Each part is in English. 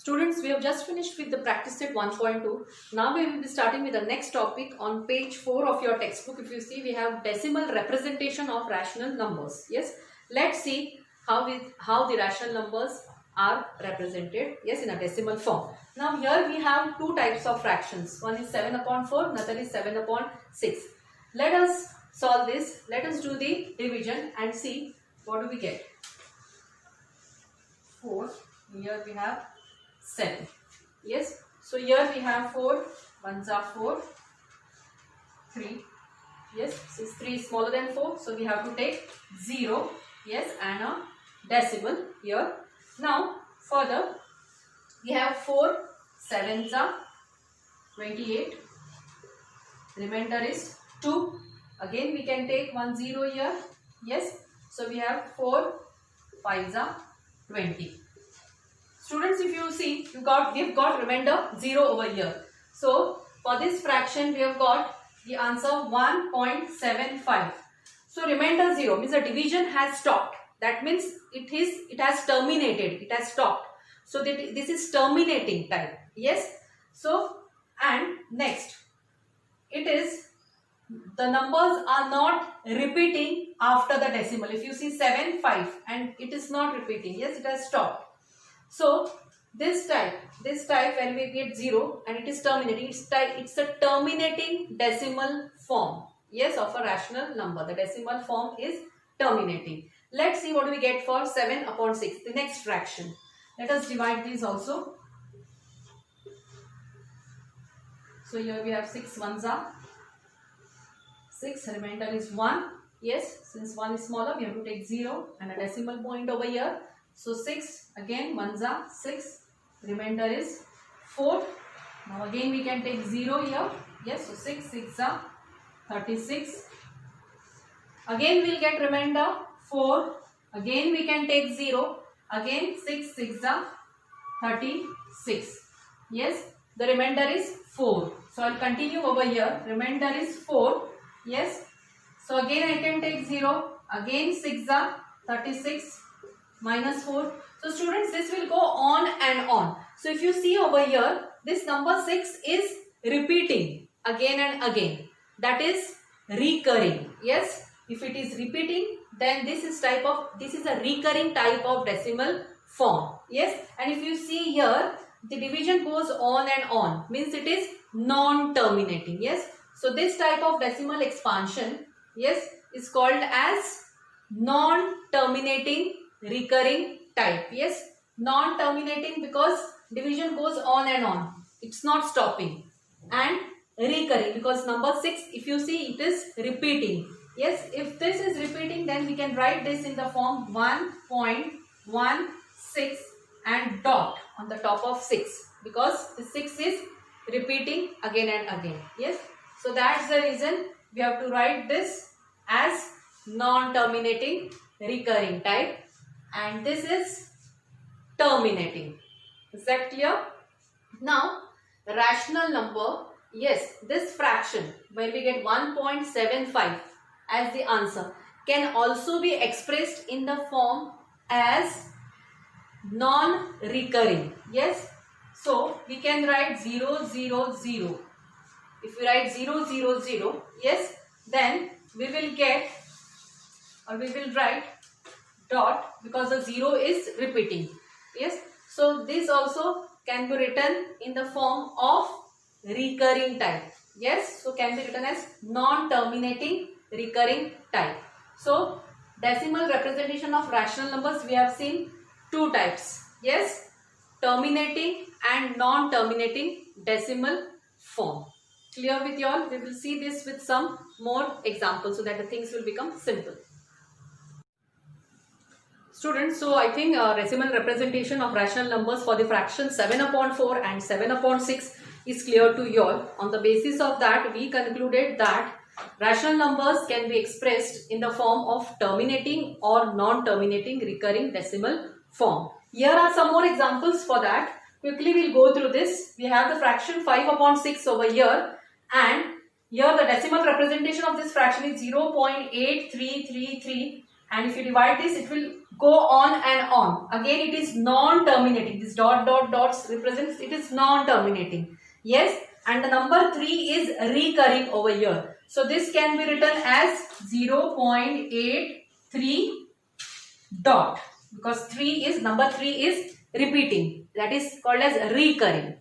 Students, we have just finished with the practice set 1.2. Now we will be starting with the next topic on page 4 of your textbook. If you see, we have decimal representation of rational numbers. Yes, let's see how the rational numbers are represented. Yes, in a decimal form. Now here we have two types of fractions. One is 7 upon 4, another is 7 upon 6. Let us solve this. Let us do the division and see what do we get. 4. Here we have 7. Yes, so here we have 4, 1s are 4, 3. Yes, since 3 is smaller than 4, so we have to take 0. Yes, and a decimal here. Now further we have 4 7s are 28, remainder is 2. Again we can take 1 0 here. Yes, so we have 4 5s are 20. Students, if you see, we've got remainder 0 over here. So for this fraction we have got the answer 1.75. So remainder 0 means the division has stopped. That means it has terminated, it has stopped. So this is terminating type. Yes. So and next, it is the numbers are not repeating after the decimal. If you see 7 5 and it is not repeating. Yes, it has stopped. So this type when we get 0 and it is terminating, it's a terminating decimal form. Yes, of a rational number. The decimal form is terminating. Let's see what we get for 7 upon 6, the next fraction. Let us divide these also. So here we have 6 1s are 6, remainder is 1. Yes, since 1 is smaller, we have to take 0 and a decimal point over here. So 6, again 1s are 6, remainder is 4. Now again we can take 0 here. Yes, so 6 6 are 36. Again we will get remainder 4. Again we can take 0. Again 6 6 are 36. Yes, the remainder is 4. So I will continue over here. Remainder is 4. Yes, so again I can take 0. Again 6 are 36. Minus 4. So students, this will go on and on. So if you see over here, this number 6 is repeating again and again. That is recurring. Yes, if it is repeating, then this is a recurring type of decimal form. Yes, and if you see here, the division goes on and on, means it is non-terminating. Yes, so this type of decimal expansion, yes, is called as non-terminating recurring type. Yes, non-terminating because division goes on and on, it's not stopping, and recurring because number 6, if you see, it is repeating. Yes, if this is repeating, then we can write this in the form 1.16 and dot on the top of 6 because the 6 is repeating again and again. Yes, so that's the reason we have to write this as non-terminating recurring type. And this is terminating. Is that clear? Now, rational number, yes, this fraction where we get 1.75 as the answer can also be expressed in the form as non-recurring. Yes, so we can write 0 0 0. If we write 0 0 0, yes, then we will get, or we will write dot because the 0 is repeating. Yes, so this also can be written in the form of recurring type. Yes, so can be written as non-terminating recurring type. So decimal representation of rational numbers, we have seen two types. Yes, terminating and non-terminating decimal form. Clear with you all? We will see this with some more examples so that the things will become simple. Students, so I think decimal representation of rational numbers for the fractions 7 upon 4 and 7 upon 6 is clear to you all. On the basis of that, we concluded that rational numbers can be expressed in the form of terminating or non-terminating recurring decimal form. Here are some more examples for that. Quickly we'll go through this. We have the fraction 5 upon 6 over here, and here the decimal representation of this fraction is 0.8333 and if you divide this, it will go on and on. Again, it is non-terminating. This dot dot dots represents it is non-terminating. Yes, and the number 3 is recurring over here. So this can be written as 0.83 dot, because number 3 is repeating. That is called as recurring.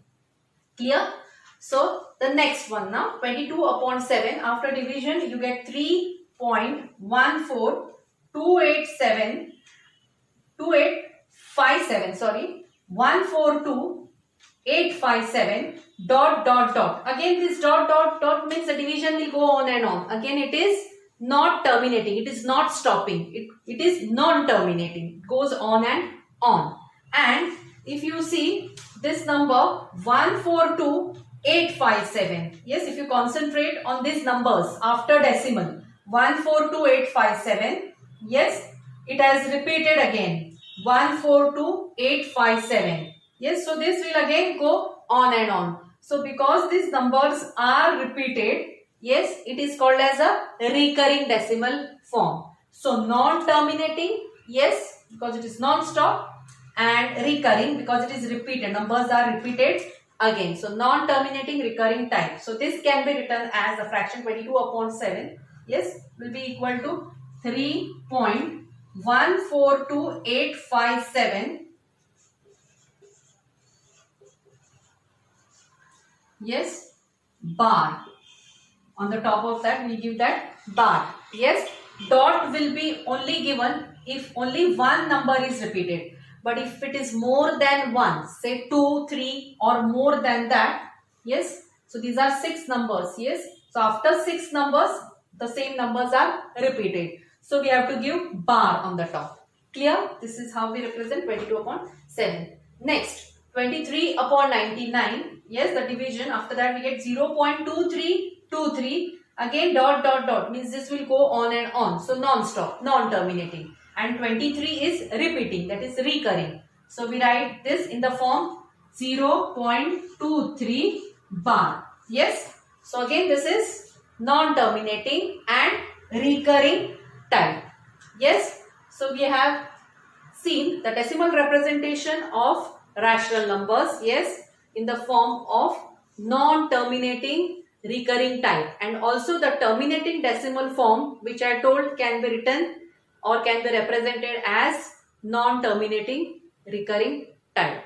Clear? So the next one now, 22 upon 7. After division, you get 3.14287 sorry, 142,857 dot dot dot. Again, this dot dot dot means the division will go on and on. Again, it is not terminating. It is not stopping. It is non-terminating. It goes on and on. And if you see this number 142,857. Yes, if you concentrate on these numbers after decimal 142,857. Yes, it has repeated again 142,857. Yes, so this will again go on and on. So because these numbers are repeated, yes, it is called as a recurring decimal form. So non-terminating, yes, because it is non-stop, and recurring because it is repeated. Numbers are repeated again. So non-terminating recurring type. So this can be written as a fraction 22 upon 7. Yes, will be equal to 3.142,857. Yes, bar. On the top of that, we give that bar. Yes, dot will be only given if only one number is repeated. But if it is more than one, say 2, 3 or more than that, yes. So these are 6 numbers, yes. So after 6 numbers, the same numbers are repeated. So we have to give bar on the top. Clear? This is how we represent 22 upon 7. Next, 23 upon 99. Yes, the division. After that we get 0.2323. Again dot dot dot means this will go on and on. So non-stop, non-terminating. And 23 is repeating, that is recurring. So we write this in the form 0.23 bar. Yes. So again this is non-terminating and recurring type. Yes. So we have seen the decimal representation of rational numbers. Yes. In the form of non-terminating recurring type, and also the terminating decimal form, which I told can be written or can be represented as non-terminating recurring type.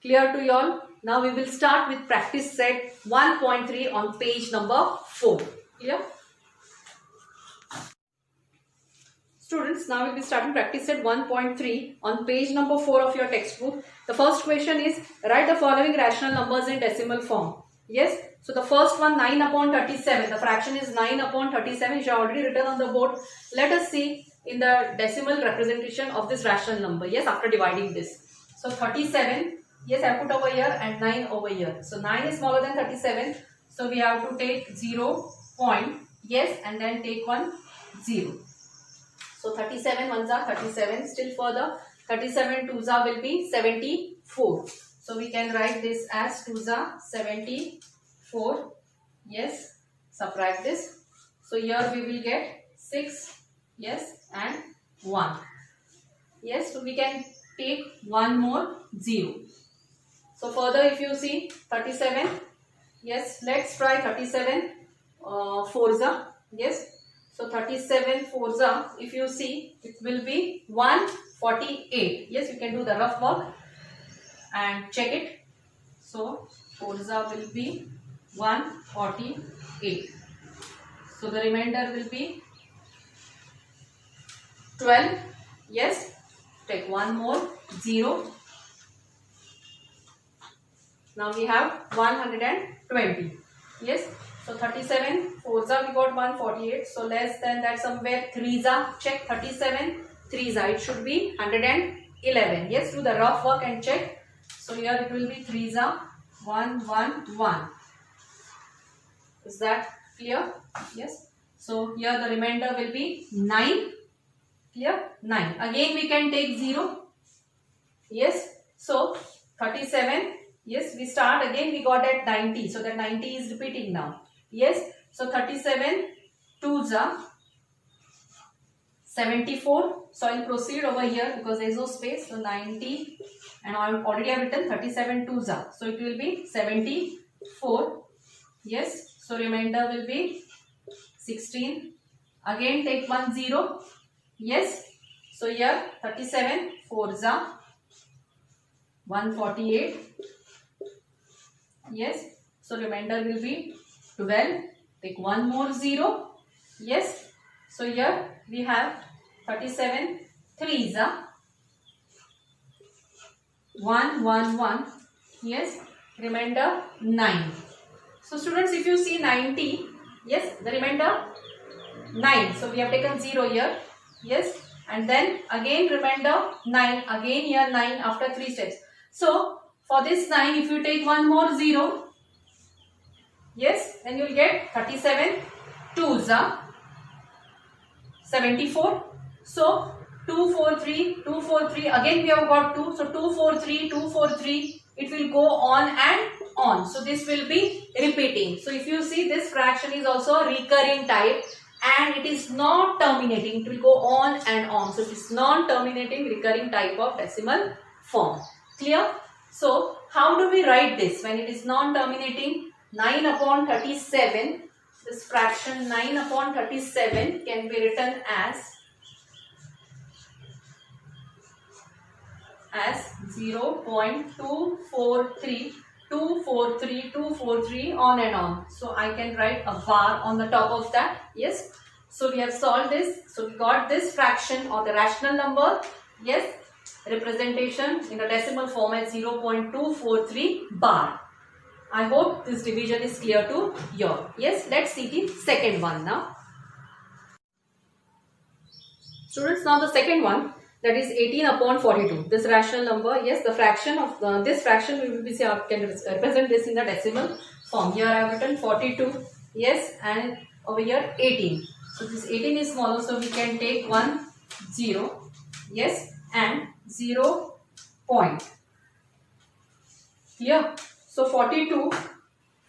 Clear to you all? Now we will start with practice set 1.3 on page number 4. Clear? Students, now we will be starting practice set 1.3 on page number 4 of your textbook. The first question is, write the following rational numbers in decimal form. Yes. So the first one, 9 upon 37. The fraction is 9 upon 37. Which I already written on the board. Let us see in the decimal representation of this rational number. Yes, after dividing this. So 37. Yes, I put over here and 9 over here. So 9 is smaller than 37. So we have to take 0 point. Yes, and then take 1 0. So 37 ones are 37. Still further, 37 twos are will be 74. So we can write this as 2s are 74. Yes, subtract this. So here we will get 6. Yes, and 1. Yes, so we can take one more 0. So further, if you see 37. Yes, let's try 37 4s are. Yes. So 37 4s are, if you see, it will be 148. Yes, you can do the rough work and check it. So 4s are will be 148. So the remainder will be 12. Yes, take one more 0. Now we have 120. Yes. So 37 4s are we got 148. So less than that somewhere 3s are. Check 37 3s are. It should be 111. Yes, do the rough work and check. So here it will be 3s are 111. Is that clear? Yes. So here the remainder will be 9. Clear? 9. Again we can take 0. Yes. So 37. Yes, we start again. We got at 90. So that 90 is repeating now. Yes. So 37 2s are 74. So I'll proceed over here because there is no space. So 90, and I already have written 37 twos are. So it will be 74. Yes. So remainder will be 16. Again take 1 0. Yes. So here 37 fours are 148. Yes. So remainder will be 12. Take one more 0. Yes. So here we have 37 threes are 111. Yes. Remainder 9. So students, if you see 90, yes, the remainder 9. So we have taken 0 here. Yes. And then again remainder 9. Again here 9 after 3 steps. So for this 9, if you take one more 0, yes, then you will get 37 twos are 74. So 2 4 3 2 4 3. Again we have got 2. So 2 4 3 2 4 3. It will go on and on. So this will be repeating. So if you see, this fraction is also a recurring type and it is not terminating. It will go on and on. So it is non-terminating recurring type of decimal form. Clear? So how do we write this when it is non-terminating? 9 upon 37. This fraction 9 upon 37 can be written as 0.243, 243, 243 on and on. So I can write a bar on the top of that. Yes. So we have solved this. So we got this fraction or the rational number. Yes. Representation in the decimal format 0.243 bar. I hope this division is clear to you. Yes. Let's see the second one now. Students, now the second one, that is 18 upon 42. This rational number, yes, the fraction of this fraction we will be can represent this in the decimal form. Here I have written 42, yes, and over here 18. So this 18 is smaller, so we can take 1 0, yes, and 0 point. Here, so 42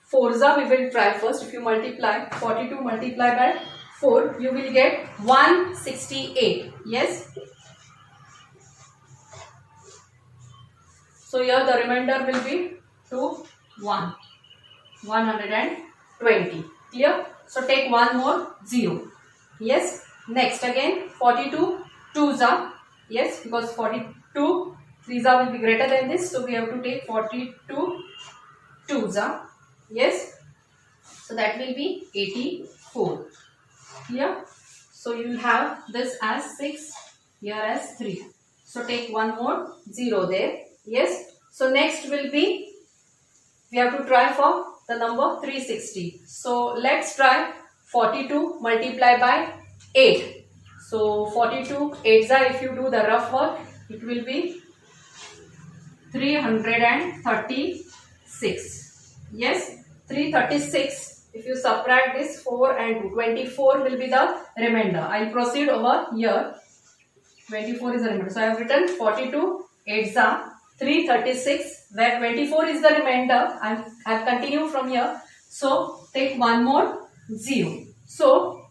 forza we will try first. If you multiply 42 multiply by 4, you will get 168. Yes. So here the remainder will be 120. Clear? So take one more 0. Yes. Next again 42 twos are, yes, because 42 threes are will be greater than this. So we have to take 42 twos are, yes. So that will be 84. Clear? So you will have this as 6, here as 3. So take one more 0 there. Yes. So next will be, we have to try for the number 360. So let's try 42 multiply by 8. So 42 8s are, if you do the rough work, it will be 336. Yes, 336. If you subtract this 4 and 2, 24 will be the remainder. I will proceed over here. 24 is the remainder. So I have written 42 8s are 336, where 24 is the remainder. I have continued from here. So take one more 0. So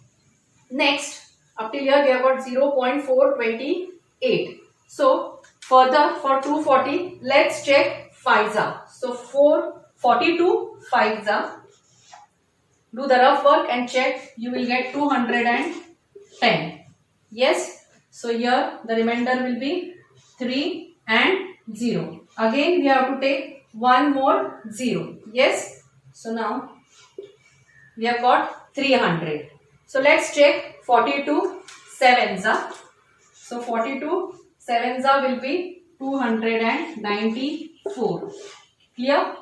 next, up till here we have got 0.428. So further for 240, let's check 5s are. So 42 5s are. Do the rough work and check. You will get 210. Yes. So here the remainder will be 3 and 0. Again we have to take one more 0. Yes. So now we have got 300. So let's check 42 7s are. So 42 7s are will be 294. Clear?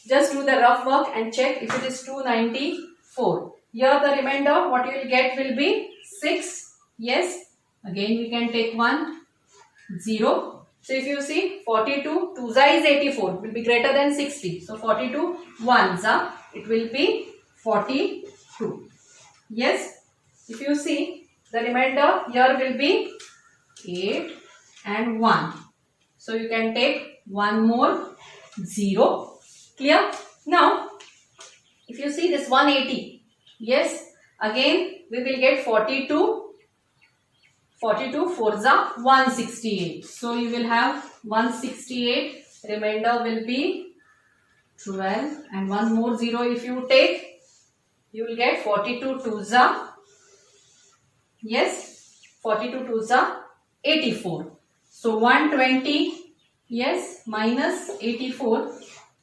Just do the rough work and check if it is 294. Here the remainder what you will get will be 6. Yes. Again we can take 1 0. So if you see 42 2s is 84, will be greater than 60. So 42 1s are, it will be 42. Yes. If you see the remainder here will be 8 and 1. So you can take one more 0. Clear? Now if you see this 180, yes, again we will get 42 42 4s are 168. So you will have 168. Remainder will be 12. And one more 0 if you take, you will get 42 2s are, yes, 42 2s are 84. So 120, yes, minus 84.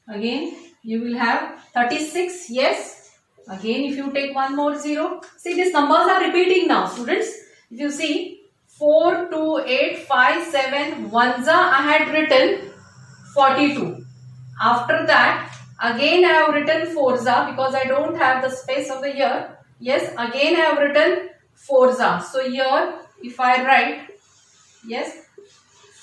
Again, you will have 36, yes. Again, if you take one more 0, see these numbers are repeating now, students. If you see 4, 2, 8, 5, 7, 1s I had written 42. After that, again I have written 4s because I don't have the space over here. Yes, again I have written 4s. So here, if I write, yes,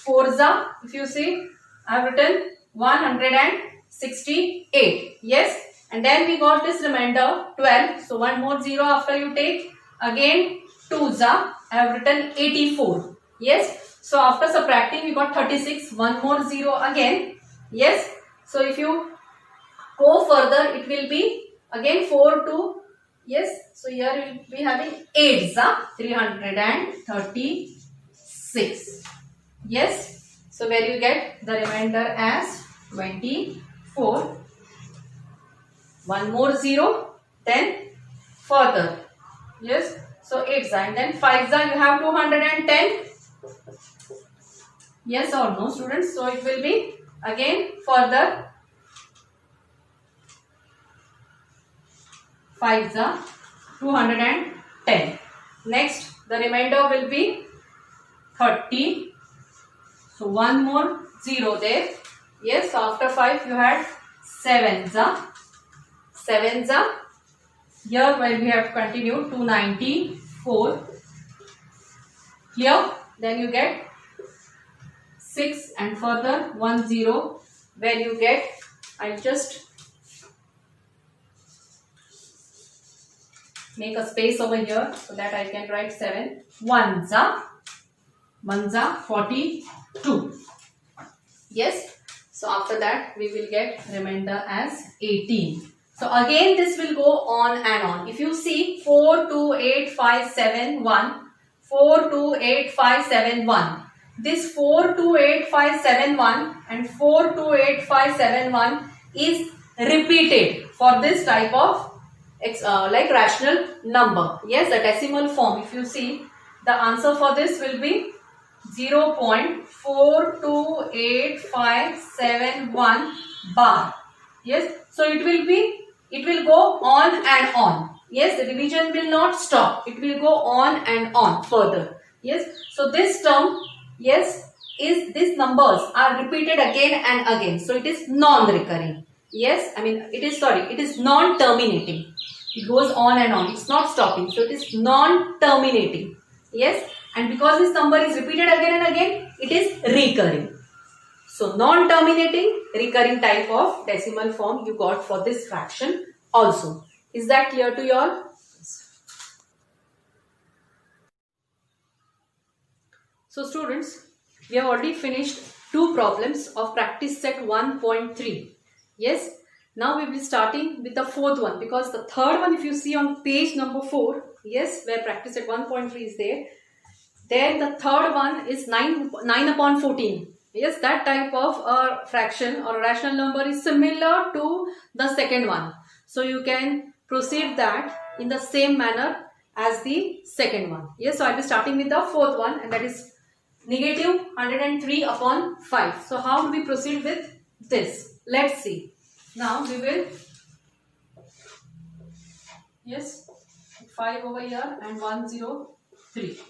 4s, if you see, I have written 168. Yes, and then we got this remainder 12. So one more 0 after you take. Again 2s, I have written 84. Yes, so after subtracting we got 36. One more 0 again. Yes, so if you go further, it will be again 4 2. Yes, so here we will be having 8s, 336. Yes, so where you get the remainder as 24. One more 0, then further. Yes, so 8s and then 5s you have 210. Yes or no, students? So it will be again further 5s are 210. Next, the remainder will be 30. So one more 0 there. Yes, so after 5 you had 7s. 7s. Here while we have continued 294. Here then you get 6 and further 1 0 where you get, I'll just make a space over here so that I can write 7. 1s are 42. Yes, so after that we will get remainder as 18. So again this will go on and on. If you see 4 2 8 5 7 1, 4 2 8 5 7 1. This 4 2 8 5 7 1 and 4 2 8 5 7 1 is repeated for this type of like rational number. Yes, the decimal form. If you see, the answer for this will be 0.42857 bar. Yes, so it will go on and on. Yes, the division will not stop. It will go on and on further. Yes, so this term, yes, is these numbers are repeated again and again. So it is non-recurring. Yes, I mean it is non-terminating. It goes on and on. It's not stopping. So it is non-terminating. Yes, and because this number is repeated again and again, it is recurring. So non-terminating, recurring type of decimal form you got for this fraction also. Is that clear to you all? So students, we have already finished 2 problems of practice set 1.3. Yes, now we will be starting with the 4th one, because the 3rd one, if you see on page number 4, yes, where practice set 1.3 is there, then the 3rd one is 9 upon 14. Yes, that type of fraction or rational number is similar to the 2nd one. So you can proceed that in the same manner as the 2nd one. Yes, so I will be starting with the 4th one, and that is negative 103 upon 5. So how do we proceed with this? Let's see. Now we will, yes, 5 over here and 103.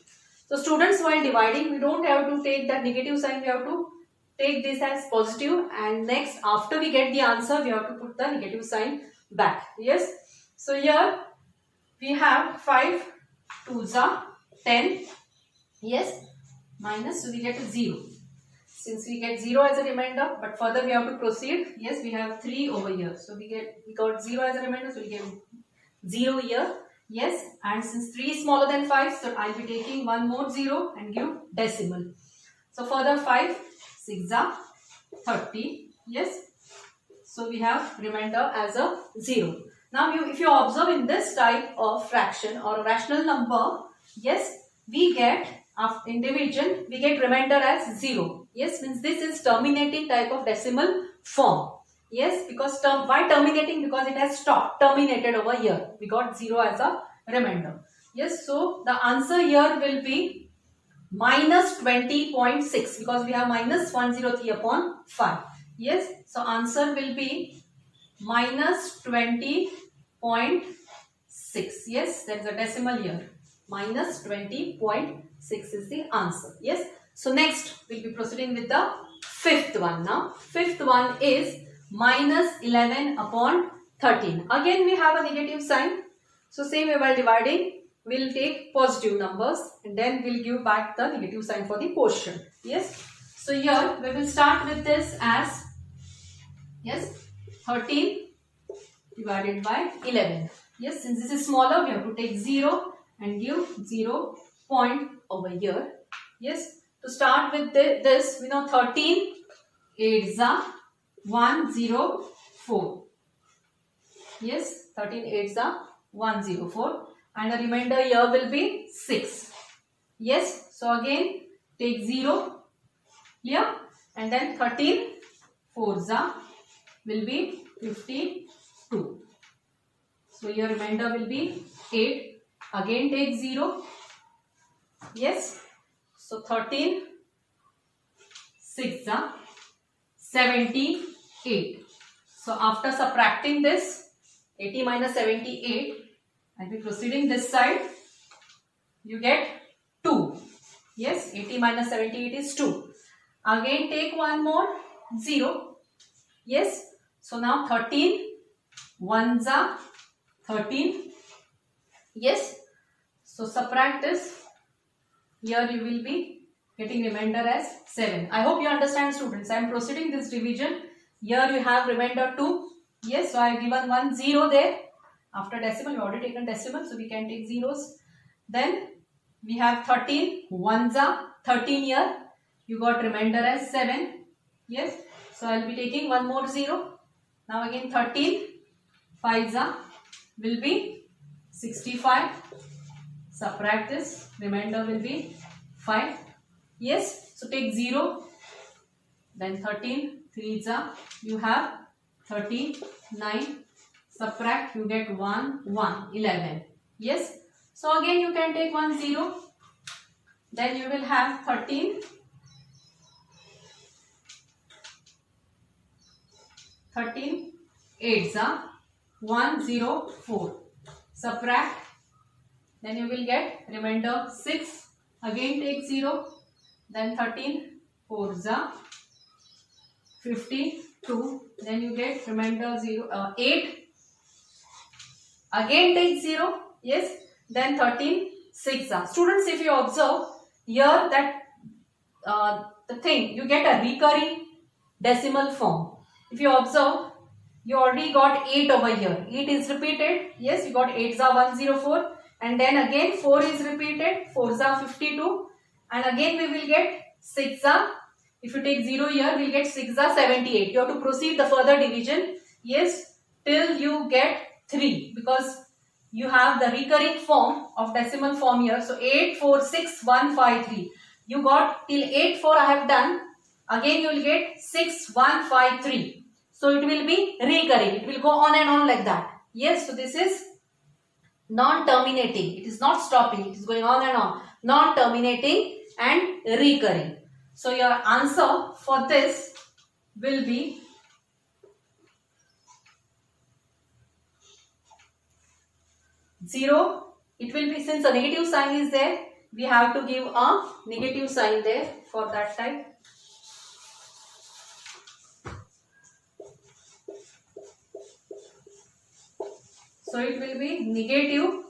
So students, while dividing, we don't have to take that negative sign. We have to take this as positive, and next after we get the answer, we have to put the negative sign back. Yes. So here we have 5 2s are 10. Yes. Minus, so we get 0. Since we get 0 as a remainder, but further we have to proceed. Yes, we have 3 over here. So we got 0 as a remainder, so we get 0 here. Yes, and since 3 is smaller than 5, so I'll be taking one more 0 and give decimal. So further 5, 6 are 30. Yes, so we have remainder as a 0. Now if you observe in this type of fraction or rational number, yes, we get in division, we get remainder as 0. Yes, means this is terminating type of decimal form. Yes, because why terminating? Because it has stopped, terminated over here. We got 0 as a remainder. Yes, so the answer here will be minus 20.6 because we have minus 103 upon 5. Yes, so answer will be minus 20.6. Yes, there is a decimal here. Minus 20.6 is the answer. Yes, so next we'll be proceeding with the fifth one now. Fifth one is minus 11 upon 13. Again we have a negative sign. So same way while dividing, we'll take positive numbers and then we'll give back the negative sign for the portion. Yes. So here we will start with this as 13 divided by 11. Yes, since this is smaller, we have to take 0 and give 0 point over here. Yes. To start with this, we know 13 8s are 104. Yes, 13 8s are 104 and the remainder here will be 6. Yes, so again take 0 here and then 13 4s are will be 52. So your remainder will be 8. Again take 0. Yes, so 13 6s are 78. So after subtracting this 80 minus 78 and we proceeding this side, you get 2. Yes, 80 minus 78 is 2. Again take one more 0. Yes, so now 13 1s are 13. Yes, so subtract this. Here you will be getting remainder as 7. I hope you understand, students. I am proceeding this division. Here you have remainder 2. Yes, so I have given 1 0 there. After decimal, you already taken decimal, so we can take zeros. Then we have 13 1s are 13 here. You got remainder as 7. Yes, so I will be taking one more 0. Now again 13 5s are will be 65. Subtract this, remainder will be 5. Yes, so take 0. Then 13 3s are you have 39. Subtract, you get 1 1 11. Yes, so again you can take 1 0. Then you will have 13 8s are 104. Subtract, then you will get remainder 6. Again take 0. Then 13 4s are 52. Then you get remainder 8. Again take 0. Yes. Then 13 6 are. Students, if you observe here that the thing, you get a recurring decimal form. If you observe, you already got 8 over here. 8 is repeated. Yes, you got 8s are 104. And then again 4 is repeated. 4s are 52. And again we will get 6 are. If you take 0 here, we will get 6 are 78. You have to proceed the further division. Yes, till you get 3. Because you have the recurring form of decimal form here. So 8 4 6 1 5 3. You got till 8 4 I have done. Again you will get 6 1 5 3. So it will be recurring. It will go on and on like that. Yes, so this is non-terminating. It is not stopping. It is going on and on. Non-terminating and recurring. So your answer for this will be 0. It will be, since a negative sign is there, we have to give a negative sign there for that type. So it will be negative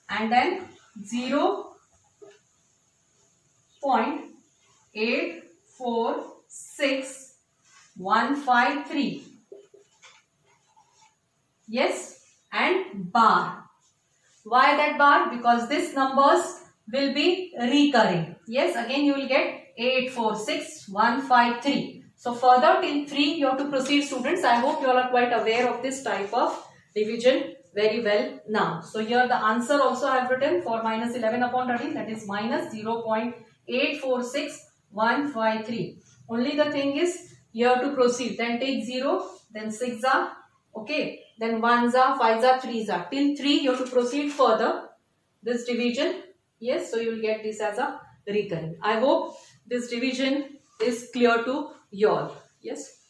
and then 0.846153. Yes, and bar. Why that bar? Because this numbers will be recurring. Yes, again you will get 846153. So further till 3 you have to proceed, students. I hope you all are quite aware of this type of division very well now. So here the answer also I have written for minus 11 upon 13, that is minus 0.846153. Only the thing is you have to proceed. Then take 0, then 6 are, okay, then 1s are, 5s are, 3s are. Till 3 you have to proceed further this division. Yes, so you will get this as a recurring. I hope this division is clear to you all. Yes.